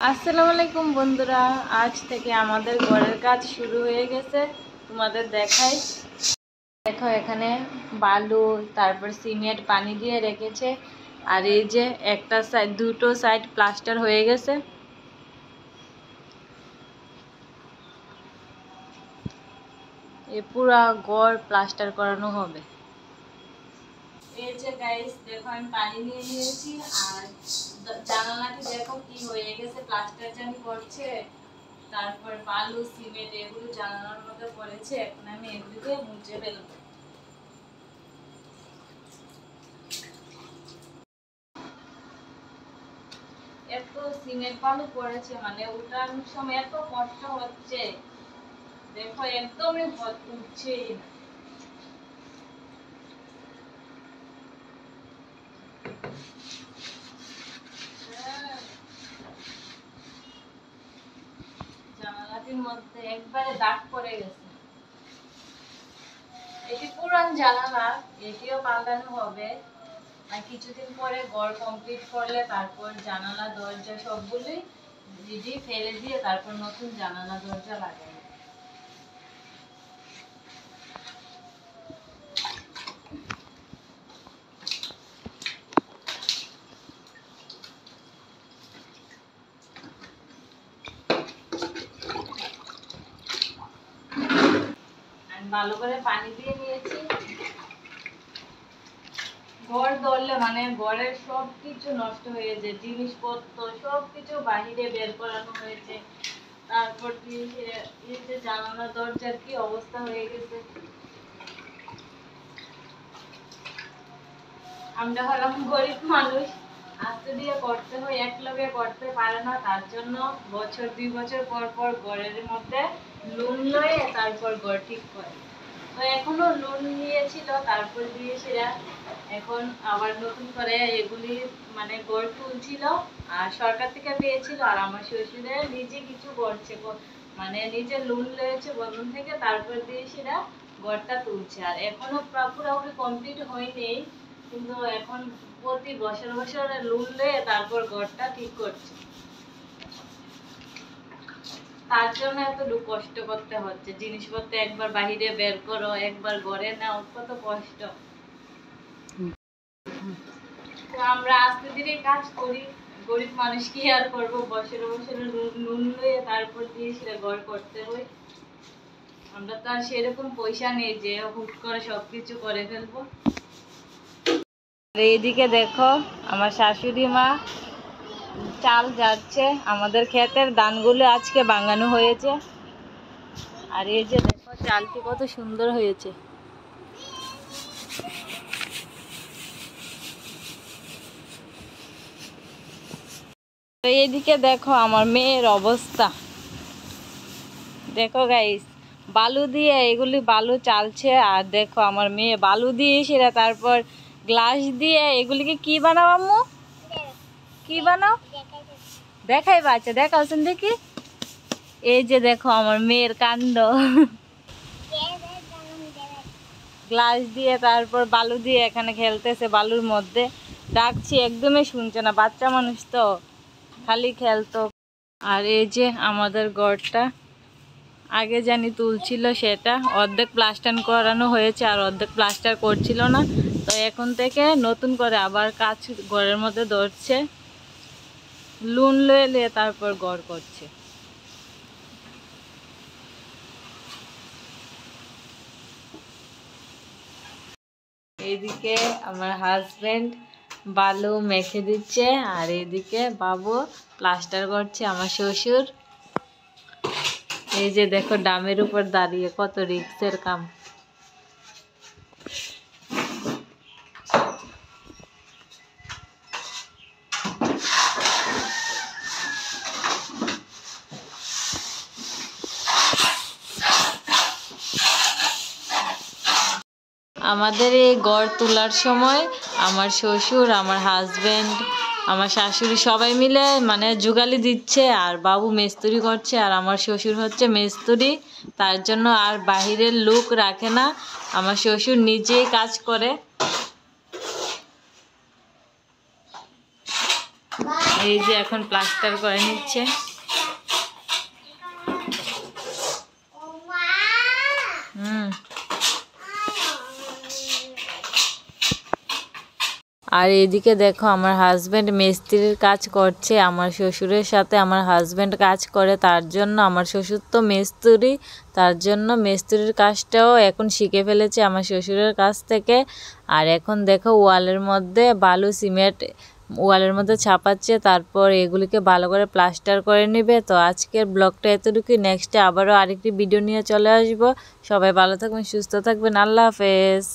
আসসালামু আলাইকুম বন্ধুরা, আজ থেকে আমাদের ঘরের কাজ শুরু হয়ে গেছে। তোমাদের দেখাই। দেখো এখানে বালু, তারপর সিমেন্ট পানি দিয়ে রেখেছে। আর এই যে একটা সাইড, দুটো সাইড প্লাস্টার হয়ে গেছে। এ পুরা ঘর প্লাস্টার করানো হবে। এই যে গাইস দেখো, আমি পানি নিয়ে নিয়েছি। আর জানালাটি দেখো কি হয়ে গেছে, প্লাস্টার জানি করছে। তারপর বালু সিমেন্ট এগুলো জানালার মধ্যে পড়েছে। এখন আমি এগুলিকে মুছে ফেলবো। এত সিমেন্ট বালু পড়েছে, মানে উঠানোর সময় এত কষ্ট হচ্ছে। দেখো একদমই উঠছেই না। জানালাটির মধ্যে একবারে দাগ পড়ে গেছে। এটি পুরান জানালা, এটিও পাল্টানো হবে। আর কিছুদিন পরে ঘর কমপ্লিট করলে তারপর জানালা দরজা সবগুলোই রেডি ফেলে দিয়ে তারপর নতুন জানালা দরজা লাগাবো। আমি ভালো করে পানি দিয়ে নিয়েছি। ঘর ধরলে মানে ঘরের সবকিছু নষ্ট হয়ে যায়, জিনিসপত্র সবকিছু বাহিরে বের করানো হয়েছে। তারপর এই যে জানালা দরজার কি অবস্থা হয়ে গেছে। আমরা হলাম গরিব মানুষ, আস্তে দিয়ে করতে হয়, একলগে করতে পারে না। তার জন্য বছর 2 বছর পর পর ঘরের মধ্যে লোন লয়ে তারপর ঘর ঠিক করে। তো এখনো লোন নিয়েছিল, তারপর দিয়েছিল। এখন আবার নতুন করে এগুলি মানে গড় তুলছিল। আর সরকার থেকে পেয়েছিল। আর আমার শ্বশুরে নিজে কিছু করছে, মানে নিজে লোন লয়েছে বন্ধন থেকে, তারপর দিয়ে সেটা গড়টা তুলছে। আর এখনো পুরোপুরি কমপ্লিট হয়নি, কিন্তু এখন প্রতি বছর বছর লোন লয়ে তারপর গড়টা ঠিক করছে। তার জন্য এত কষ্ট করতে হচ্ছে। জিনিসপত্র একবার বাহিরে বের করো, একবার ঘরে নাও, কত কষ্ট। তো আমরা আস্তে ধীরে কাজ করি। গরিব মানুষ কি আর করবো, বছরে বছরে লোন লয়ে তারপর দিয়ে সেটা ঘর করতে হয়। আমরা তো আর সেরকম পয়সা নেই যে হুট করে সবকিছু করে ফেলবো। এইদিকে দেখো, আমার শাশুড়ি মা চাল যাচ্ছে। আমাদের ক্ষেতের ধানগুলো আজকে ভাঙানো হয়েছে। আর এই যে দেখো চালটি কত সুন্দর হয়েছে। তো এইদিকে দেখো আমার মেয়ের অবস্থা দেখো গাইস, বালু দিয়ে এগুলি বালু চালছে। আর দেখো আমার মেয়ে বালু দিয়ে সেটা তারপর গ্লাস দিয়ে এগুলিকে কি বানাও আম্মু, কি বানাও দেখাই বাচ্চা দেখাওছেন দেখি। এই যে দেখো আমার মেয়ের কাণ্ড। গ্লাস দিয়ে তারপর বালু দিয়ে এখানে খেলতেছে, বালুর মধ্যে। ডাকছি একদমই শুনছে না, বাচ্চা মানুষ তো খালি খেলতো। আর এই যে আমাদের ঘরটা আগে জানি তুলছিল, সেটা অর্ধেক প্লাস্টার করানো হয়েছে আর অর্ধেক প্লাস্টার করছিল না। তো এখন থেকে নতুন করে আবার কাজ ঘরের মধ্যে ধরছে, লোন লয়ে তারপর ঘর করছে। এইদিকে আমার হাজবেন্ড বালু মেখে দিচ্ছে, আর এইদিকে বাবু প্লাস্টার করছে আমার শ্বশুর। এই যে দেখো ডামের উপর দাঁড়িয়ে, কত রিস্কের কাম। আমাদের এই ঘর তোলার সময় আমার শ্বশুর, আমার হাজবেন্ড, আমার শাশুড়ি সবাই মিলে মানে জুগালি দিচ্ছে। আর বাবু মিস্ত্রি করছে, আর আমার শ্বশুর হচ্ছে মিস্ত্রি। তার জন্য আর বাহিরের লোক রাখে না, আমার শ্বশুর নিজেই কাজ করে। এই যে এখন প্লাস্টার করে নিচ্ছে। আর এদিকে দেখো আমার হাজব্যান্ড মিস্ত্রির কাজ করছে। আমার শ্বশুরের সাথে আমার হাজব্যান্ড কাজ করে, তার জন্য আমার শ্বশুর তো মিস্ত্রি, তার জন্য মিস্ত্রির কাজটাও এখন শিখে ফেলেছে আমার শ্বশুরের কাছ থেকে। আর এখন দেখো ওয়ালের মধ্যে বালু সিমেন্ট ওয়ালের মধ্যে ছাপাচ্ছে, তারপর এগুলিকে ভালো করে প্লাস্টার করে নেবে। তো আজকের ব্লগটা এতটুকুই, নেক্সটে আবারও আরেকটি ভিডিও নিয়ে চলে আসবো। সবাই ভালো থাকবেন, সুস্থ থাকবেন, আল্লাহ হাফেজ।